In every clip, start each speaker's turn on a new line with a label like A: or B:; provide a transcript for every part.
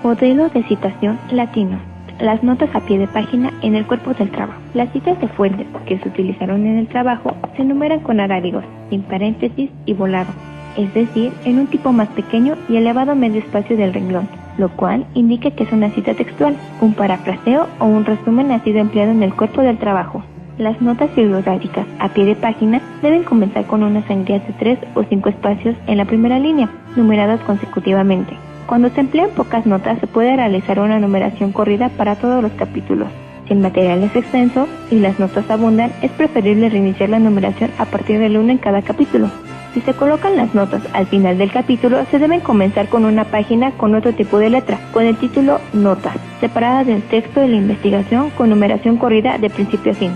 A: Modelo de citación latino. Las notas a pie de página en el cuerpo del trabajo. Las citas de fuentes que se utilizaron en el trabajo se enumeran con arábigos, sin paréntesis y volado, es decir, en un tipo más pequeño y elevado medio espacio del renglón, lo cual indica que es una cita textual, un parafraseo o un resumen ha sido empleado en el cuerpo del trabajo. Las notas bibliográficas a pie de página deben comenzar con unas sangrías de 3 o 5 espacios en la primera línea, numeradas consecutivamente. Cuando se emplean pocas notas se puede realizar una numeración corrida para todos los capítulos. Si el material es extenso y las notas abundan, es preferible reiniciar la numeración a partir del 1 en cada capítulo. Si se colocan las notas al final del capítulo, se deben comenzar con una página con otro tipo de letra, con el título Notas, separada del texto de la investigación con numeración corrida de principio a fin.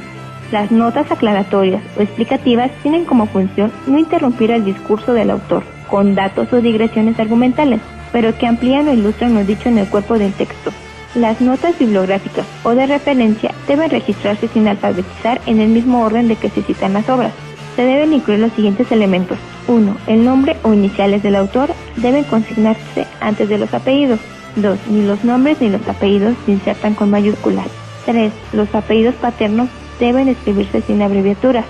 A: Las notas aclaratorias o explicativas tienen como función no interrumpir el discurso del autor, con datos o digresiones argumentales, pero que amplían o ilustran lo dicho en el cuerpo del texto. Las notas bibliográficas o de referencia deben registrarse sin alfabetizar en el mismo orden de que se citan las obras. Se deben incluir los siguientes elementos. 1. El nombre o iniciales del autor deben consignarse antes de los apellidos. 2. Ni los nombres ni los apellidos se insertan con mayúsculas. 3. Los apellidos paternos deben escribirse sin abreviaturas.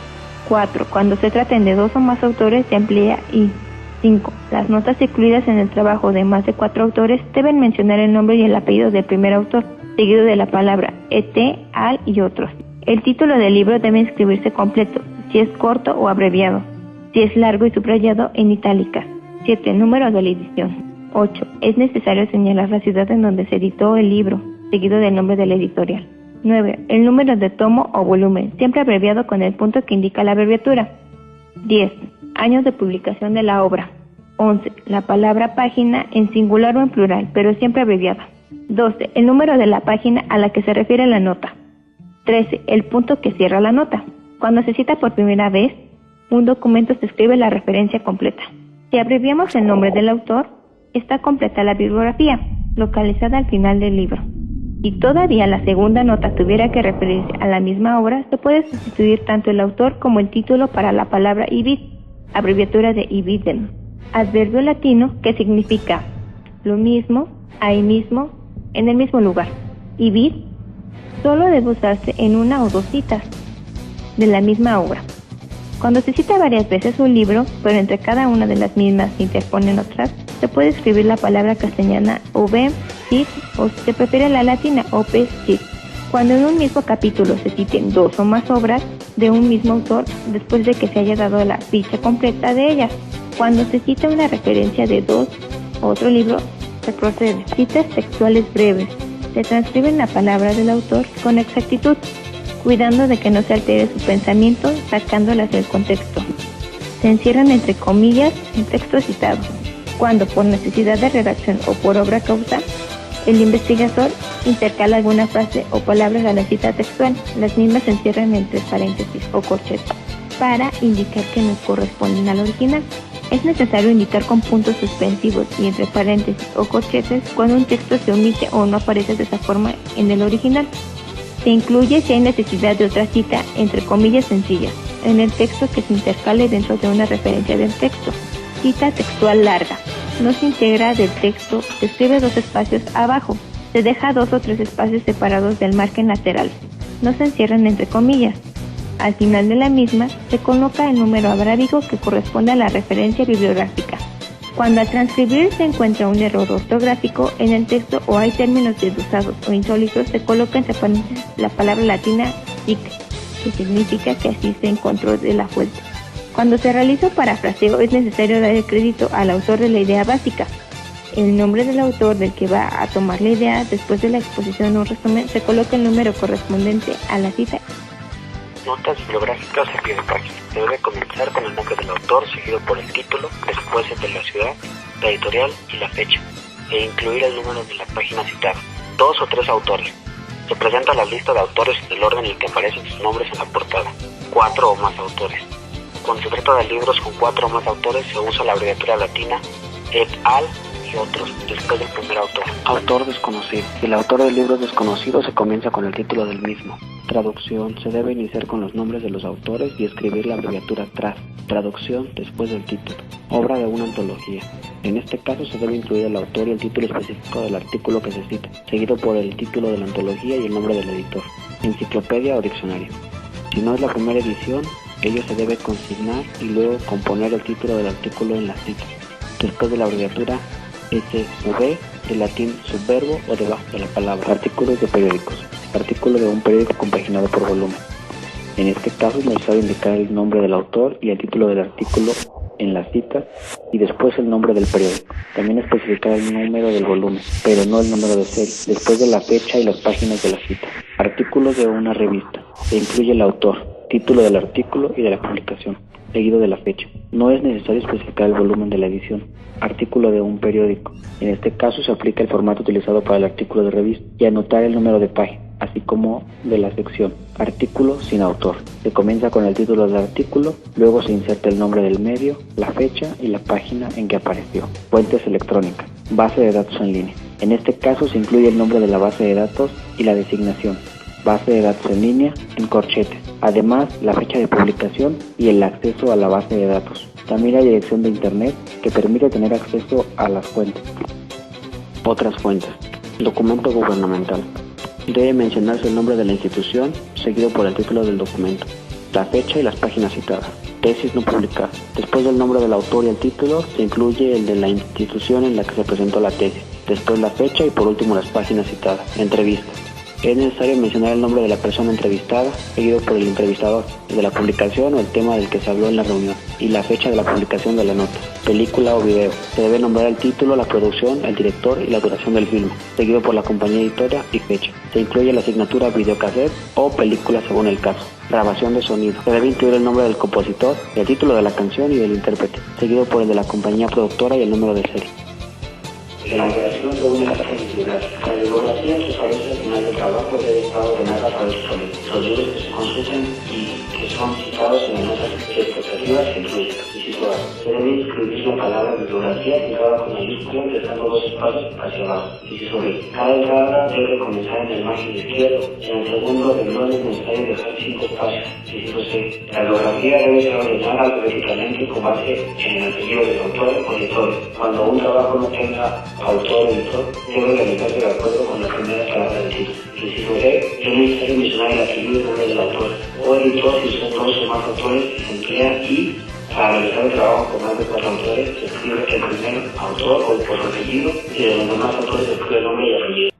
A: 4. Cuando se traten de 2 o más autores se emplea y. 5. Las notas incluidas en el trabajo de más de 4 autores deben mencionar el nombre y el apellido del primer autor, seguido de la palabra et, al y otros. El título del libro debe escribirse completo, si es corto o abreviado, si es largo y subrayado en itálica. 7. Número de la edición. 8. Es necesario señalar la ciudad en donde se editó el libro, seguido del nombre de la editorial. 9. El número de tomo o volumen, siempre abreviado con el punto que indica la abreviatura. 10. Años de publicación de la obra. 11. La palabra página en singular o en plural, pero siempre abreviada. 12. El número de la página a la que se refiere la nota. 13. El punto que cierra la nota. Cuando se cita por primera vez, un documento se escribe la referencia completa. Si abreviamos el nombre del autor, está completa la bibliografía, localizada al final del libro. Si todavía la segunda nota tuviera que referirse a la misma obra, se puede sustituir tanto el autor como el título para la palabra ibid, abreviatura de ibidem, adverbio latino que significa lo mismo, ahí mismo, en el mismo lugar. Ibid solo debe usarse en una o 2 citas de la misma obra. Cuando se cita varias veces un libro, pero entre cada una de las mismas se interponen otras, se puede escribir la palabra castellana ob, cit, o si se prefiere la latina, opus cit. Cuando en un mismo capítulo se citen 2 o más obras de un mismo autor, después de que se haya dado la ficha completa de ellas. Cuando se cita una referencia de 2 o otro libro, se procede. Citas textuales breves. Se transcriben la palabra del autor con exactitud, cuidando de que no se altere su pensamiento, sacándolas del contexto. Se encierran entre comillas el texto citado. Cuando por necesidad de redacción o por obra causa, el investigador intercala alguna frase o palabras a la cita textual. Las mismas se encierran entre paréntesis o corchetes para indicar que no corresponden al original. Es necesario indicar con puntos suspensivos y entre paréntesis o corchetes cuando un texto se omite o no aparece de esa forma en el original. Se incluye si hay necesidad de otra cita entre comillas sencillas en el texto que se intercale dentro de una referencia del texto. Cita textual larga. No se integra del texto, se escribe 2 espacios abajo. Se deja 2 o 3 espacios separados del margen lateral. No se encierran entre comillas. Al final de la misma se coloca el número arábigo que corresponde a la referencia bibliográfica. Cuando al transcribir se encuentra un error ortográfico en el texto o hay términos desusados o insólitos, se coloca entre paréntesis la palabra latina sic, que significa que así se encontró de la fuente. Cuando se realiza un parafraseo es necesario dar el crédito al autor de la idea básica. El nombre del autor del que va a tomar la idea, después de la exposición o resumen, se coloca el número correspondiente a la cita.
B: Notas bibliográficas al pie de página. Se debe comenzar con el nombre del autor, seguido por el título, después el de la ciudad, la editorial y la fecha, e incluir el número de la página citada. 2 o 3 autores. Se presenta la lista de autores en el orden en el que aparecen sus nombres en la portada. 4 o más autores. Cuando se trata de libros con 4 o más autores, se usa la abreviatura latina et al y otros, después del primer autor. Autor desconocido. Si el autor del libro es desconocido, se comienza con el título del mismo. Traducción. Se debe iniciar con los nombres de los autores y escribir la abreviatura tras. Traducción después del título. Obra de una antología. En este caso se debe incluir el autor y el título específico del artículo que se cita, seguido por el título de la antología y el nombre del editor. Enciclopedia o diccionario. Si no es la primera edición, ello se debe consignar y luego componer el título del artículo en la cita, después de la abreviatura SV, el latín subverbo o debajo de la palabra. Artículos de periódicos. Artículo de un periódico compaginado por volumen. En este caso es necesario indicar el nombre del autor y el título del artículo en la cita y después el nombre del periódico. También especificar el número del volumen, pero no el número de serie, después de la fecha y las páginas de la cita. Artículos de una revista. Se incluye el autor, título del artículo y de la publicación, seguido de la fecha. No es necesario especificar el volumen de la edición. Artículo de un periódico. En este caso se aplica el formato utilizado para el artículo de revista y anotar el número de página, así como de la sección. Artículo sin autor. Se comienza con el título del artículo, luego se inserta el nombre del medio, la fecha y la página en que apareció. Fuentes electrónicas. Base de datos en línea. En este caso se incluye el nombre de la base de datos y la designación. Base de datos en línea en corchetes. Además, la fecha de publicación y el acceso a la base de datos. También la dirección de internet que permite tener acceso a las fuentes. Otras fuentes. Documento gubernamental. Debe mencionarse el nombre de la institución, seguido por el título del documento, la fecha y las páginas citadas. Tesis no publicada. Después del nombre del autor y el título, se incluye el de la institución en la que se presentó la tesis, después la fecha y por último las páginas citadas. Entrevistas. Es necesario mencionar el nombre de la persona entrevistada, seguido por el entrevistador, el de la publicación o el tema del que se habló en la reunión, y la fecha de la publicación de la nota. Película o video. Se debe nombrar el título, la producción, el director y la duración del filme, seguido por la compañía editora y fecha. Se incluye la asignatura videocassette o película según el caso. Grabación de sonido. Se debe incluir el nombre del compositor, el título de la canción y del intérprete, seguido por el de la compañía productora y el número de serie. La elaboración de una carta titular. La divulgación se establece al final del trabajo debe estar ordenada para los libros que se consultan y que son citados en las notas expectativas se incluyen. Inciso A. Se debe inscribir la palabra bibliografía fijada con mayúsculas dejando dos espacios hacia abajo. Inciso B. Cada entrada debe comenzar en el margen izquierdo. En el segundo renglón es necesario dejar 5 espacios. Inciso C. La bibliografía debe ser ordenada alfabéticamente con base en el apellido del autor o editor. Cuando un trabajo no tenga autor o editor, debe realizarse de acuerdo con la primera palabra del título. Inciso D. Es necesario mencionar el apellido y nombre del autor o editor si son 2 o más autores y se emplea y para realizar el trabajo con más de 4 autores se escribe el primer autor o por su apellido y de los demás autores se escribe el nombre y apellido.